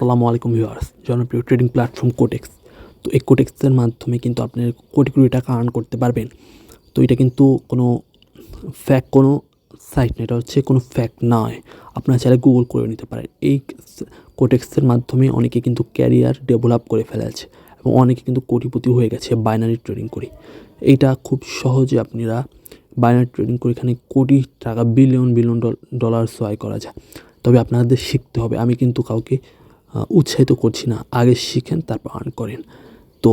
আসসালামু আলাইকুম ভিউয়ার্স, জনপ্রিয় ট্রেডিং প্ল্যাটফর্ম কোটেক্স। তো এই কোটেক্সের মাধ্যমে কিন্তু আপনি কোটি কোটি টাকা আর্ন করতে পারবেন। তো এটা কিন্তু কোনো সাইট না, এটা হচ্ছে কোনো ফ্যাক্ট নয়। আপনারা চাইলে গুগল করে নিতে পারেন। এই কোটেক্সের মাধ্যমে অনেকে কিন্তু ক্যারিয়ার ডেভেলপ করে ফেলেছে এবং অনেকে কিন্তু কোটিপতি হয়ে গেছে বাইনারি ট্রেডিং করে। এইটা খুব সহজে আপনারা বাইনারি ট্রেডিং করে এখানে কোটি টাকা বিলিয়ন ডলার আয় করা যায়। তবে আপনাদের শিখতে হবে। আমি কিন্তু কাউকে উৎসাহিত করছি না, আগে শিখেন তারপর আর্ন করেন। তো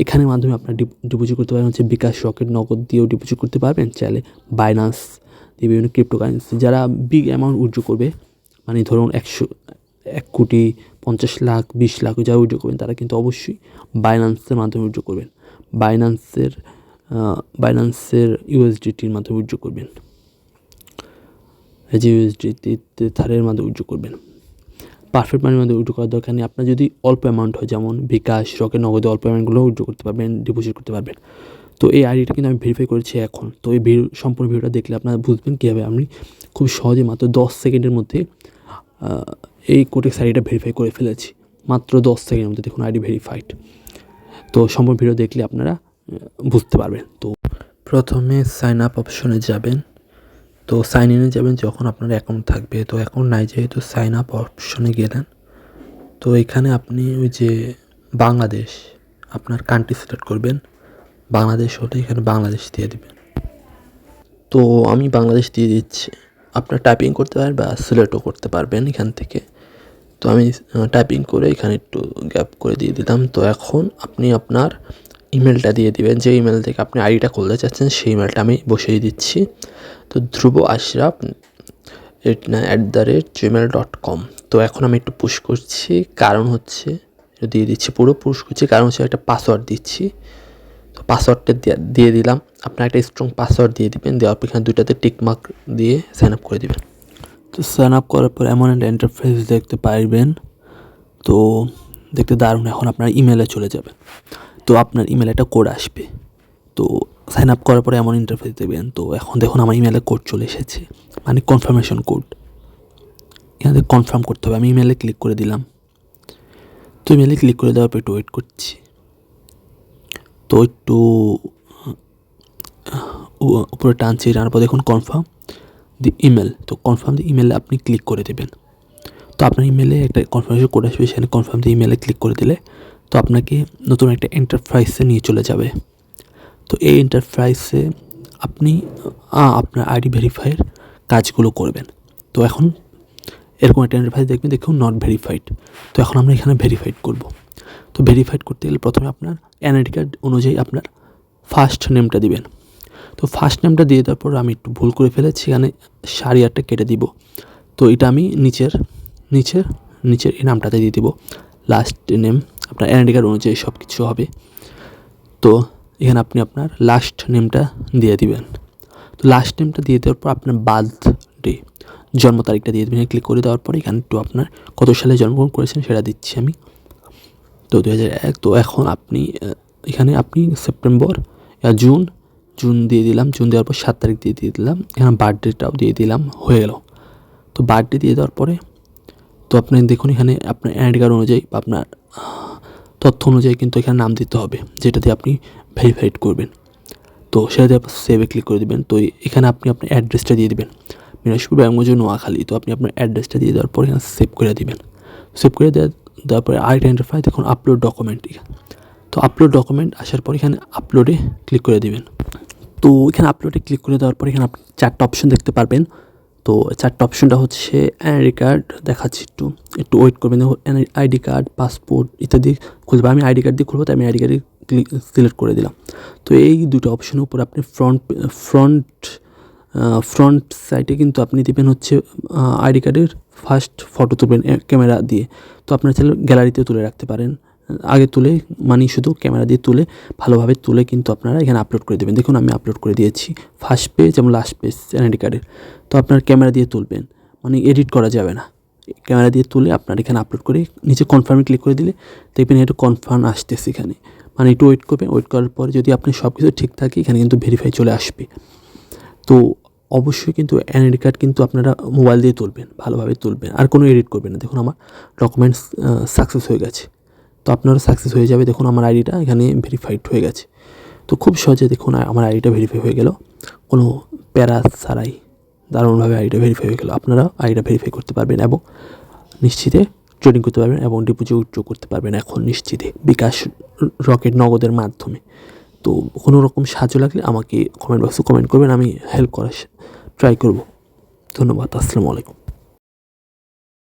এখানের মাধ্যমে আপনারা ডিপোজিট করতে পারেন হচ্ছে বিকাশ, রকেট, নগদ দিয়েও ডিপোজিট করতে পারবেন। চাইলে বাইন্যান্স দিয়ে বিভিন্ন ক্রিপ্টোকারেন্সি যারা বিগ অ্যামাউন্ট উইথড্র করবে, মানে ধরুন 1 কোটি 50 লাখ 20 লাখ যারা উইথড্র করবেন তারা কিন্তু অবশ্যই বাইন্যান্সের মাধ্যমে উইথড্র করবেন। বাইন্যান্সের ইউএসডিটির মাধ্যমে উইথড্র করবেন। এই যে ইউএসডিতে থারের মাধ্যমে উইথড্র করবেন। পারফেক্ট মানির মধ্যে উইথড্র করার দরকার নেই। আপনার যদি অল্প অ্যামাউন্ট হয়, যেমন বিকাশ, রকেট, নগদে অল্প অ্যামাউন্টগুলো উইথড্র করতে পারবেন, ডিপোজিট করতে পারবেন। তো এই আইডিটা কিন্তু আমি ভেরিফাই করেছি এখন। তো এই সম্পূর্ণ ভিডিওটা দেখলে আপনারা বুঝবেন কীভাবে আমি খুব সহজে মাত্র 10 সেকেন্ডের মধ্যে এই কোটেক্স আইডিটা ভেরিফাই করে ফেলেছি। মাত্র 10 সেকেন্ডের মধ্যে দেখুন আইডি ভেরিফাইড। তো সম্পূর্ণ ভিডিও দেখলে আপনারা বুঝতে পারবেন। তো প্রথমে সাইন আপ অপশনে যাবেন। তো সাইন ইনে যাবেন যখন আপনার অ্যাকাউন্ট থাকবে। তো অ্যাকাউন্ট নাই, যেহেতু সাইন আপ অপশনে গেলেন। তো এখানে আপনি ওই যে বাংলাদেশ, আপনার কান্ট্রি সিলেক্ট করবেন। বাংলাদেশ হলে এখানে বাংলাদেশ দিয়ে দেবেন। তো আমি বাংলাদেশ দিয়ে দিচ্ছি। আপনার টাইপিং করতে পারেন বা সিলেক্টও করতে পারবেন এখান থেকে। তো আমি টাইপিং করে এখানে একটু গ্যাপ করে দিয়ে দিলাম। তো এখন আপনি আপনার ইমেলটা দিয়ে দিবেন, যে ইমেল থেকে আপনি আইডিটা খুলতে চাচ্ছেন সেই ইমেলটা আমি বসিয়ে দিচ্ছি। তো dhruv.ashraf@gmail.com। তো এখন আমি একটু পুশ করছি, কারণ হচ্ছে দিয়ে দিচ্ছি, পুরো পুশ করছি, কারণ হচ্ছে একটা পাসওয়ার্ড দিচ্ছি। তো পাসওয়ার্ডটা দিয়ে দিলাম। আপনার একটা স্ট্রং পাসওয়ার্ড দিয়ে দিবেন, দেওয়ার পর এখানে দুইটাতে টিকমার্ক দিয়ে সাইন আপ করে দেবেন। তো সাইন আপ করার পর এমন একটা ইন্টারফেস দেখতে পারবেন। তো দেখতে দারুণ। এখন আপনার ইমেলে চলে যাবেন। তো আপনার ইমেলে একটা কোড আসবে। তো সাইন আপ করার পরে এমন ইন্টারফেস দেবেন। তো এখন দেখুন আমার ইমেলে কোড চলে এসেছে, মানে কনফার্মেশন কোড। এখানে কনফার্ম করতে হবে। আমি ইমেলে ক্লিক করে দিলাম। তো ইমেলে ক্লিক করে দেওয়ার পর একটু ওয়েট করছি। তো একটু উপরে টানছি, টানার পর দেখুন কনফার্ম দি ইমেল। তো কনফার্ম দি ইমেলে আপনি ক্লিক করে দেবেন। তো আপনার ইমেলে একটা কনফার্মেশন কোড আসবে, সেখানে কনফার্ম দি ইমেলে ক্লিক করে দিলে তো আপনাকে নতুন একটা এন্টারপ্রাইজে নিয়ে চলে যাবে। তো এই এন্টারপ্রাইজে আপনি আপনার আইডি ভেরিফাইয়ের কাজগুলো করবেন। তো এখন এরকম একটা এন্টারপ্রাইজ দেখবেন, দেখুন নট ভেরিফাইড। তো এখন আমরা এখানে ভেরিফাইড করব। তো ভেরিফাইড করতে গেলে প্রথমে আপনার এনআইডি কার্ড অনুযায়ী আপনার ফার্স্ট নেমটা দিবেন। তো ফার্স্ট নেমটা দিয়ে দেওয়ার পর আমি একটু ভুল করে ফেলেছি, এখানে সারিয়ারটা কেটে দিব। তো এটা আমি নিচের এই নামটাতে দিয়ে দিব। লাস্ট নেম আপনার এনআইডি কার্ড অনুযায়ী সব কিছু হবে। তো এখানে আপনি আপনার লাস্ট নেমটা দিয়ে দিবেন। তো লাস্ট নেমটা দিয়ে দেওয়ার পর আপনার বার্থডে, জন্ম তারিখটা দিয়ে দেবেন। ক্লিক করে দেওয়ার পরে এখানে একটু আপনার কত সালে জন্মগ্রহণ করেছেন সেটা দিচ্ছি আমি। তো 2001। তো এখন আপনি এখানে আপনি সেপ্টেম্বর জুন দিয়ে দিলাম। জুন দেওয়ার পর 7 তারিখ দিয়ে দিলাম। এখানে বার্থডেটাও দিয়ে দিলাম, হয়ে গেল। তো বার্থডে দিয়ে দেওয়ার পরে তো আপনি দেখুন এখানে আপনার এনআইডি কার্ড অনুযায়ী বা আপনার তথ্য অনুযায়ী কিন্তু এখানে নাম দিতে হবে, যেটা দিয়ে আপনি ভেরিফাইড করবেন। তো সেটা দিয়ে সেভে ক্লিক করে দেবেন। তো এখানে আপনি আপনার অ্যাড্রেসটা দিয়ে দেবেন, মিরাজপুর, ব্যাঙ্গমজুর, নোয়াখালী। তো আপনি আপনার অ্যাড্রেসটা দিয়ে দেওয়ার পর এখানে সেভ করে দেবেন। সেভ করে দেওয়ার পরে আরেকটা ইন্টারফেস দেখুন আপলোড ডকুমেন্ট। তো আপলোড ডকুমেন্ট আসার পর এখানে আপলোডে ক্লিক করে দেবেন। তো এখানে আপলোডে ক্লিক করে দেওয়ার পরে এখানে আপনি 4টা অপশন দেখতে পারবেন। তো 4টা অপশনটা হচ্ছে এনআইডি কার্ড দেখাচ্ছি, একটু ওয়েট করবেন। দেখুন আইডি কার্ড, পাসপোর্ট ইত্যাদি খুলবে। আমি আইডি কার্ড দিয়ে খুলবো, তাই আমি আইডি কার্ডে সিলেক্ট করে দিলাম। তো এই দুটো অপশনের উপর আপনি ফ্রন্ট সাইডে কিন্তু আপনি দেবেন হচ্ছে আইডি কার্ডের ফার্স্ট ফটো তুলবেন ক্যামেরা দিয়ে। তো আপনার চাইলে গ্যালারিতেও তুলে রাখতে পারেন। আগে তুলে মানে শুধু ক্যামেরা দিয়ে তুলে ভালোভাবে তুলে কিন্তু আপনারা এখানে আপলোড করে দেবেন। দেখুন আমি আপলোড করে দিয়েছি ফার্স্ট পেজ এবং লাস্ট পেজ এনআইডি কার্ডের। তো আপনার ক্যামেরা দিয়ে তুলবেন, মানে এডিট করা যাবে না। ক্যামেরা দিয়ে তুলে আপনার এখানে আপলোড করে নিচে কনফার্মে ক্লিক করে দিলে দেখবেন একটু কনফার্ম আসতেছে এখানে, মানে একটু ওয়েট করবেন। ওয়েট করার পরে যদি আপনি সব কিছু ঠিক থাকে এখানে কিন্তু ভেরিফাই চলে আসবে। তো অবশ্যই কিন্তু এনআইডি কার্ড কিন্তু আপনারা মোবাইল দিয়ে তুলবেন, ভালোভাবে তুলবেন, আর কোনো এডিট করবেন না। দেখুন আমার ডকুমেন্টস সাকসেস হয়ে গেছে। তো আপনারও সাকসেস হয়ে যাবে। দেখুন আমার আইডিটা এখানে ভেরিফাইড হয়ে গেছে। তো খুব সহজে দেখুন আমার আইডিটা ভেরিফাই হয়ে গেল, কোনো প্যারা ছাড়াই দারুণভাবে আইডিটা ভেরিফাই হয়ে গেল। আপনারা আইডিটা ভেরিফাই করতে পারবেন এবং নিশ্চিতে ট্রেডিং করতে পারবেন এবং ডিপোজিট উইথড্র করতে পারবেন এখন নিশ্চিতে বিকাশ, রকেট, নগদের মাধ্যমে। তো কোনো রকম সাহায্য লাগলে আমাকে কমেন্ট বক্সে কমেন্ট করবেন, আমি হেল্প করার ট্রাই করব। ধন্যবাদ। আসসালামু আলাইকুম।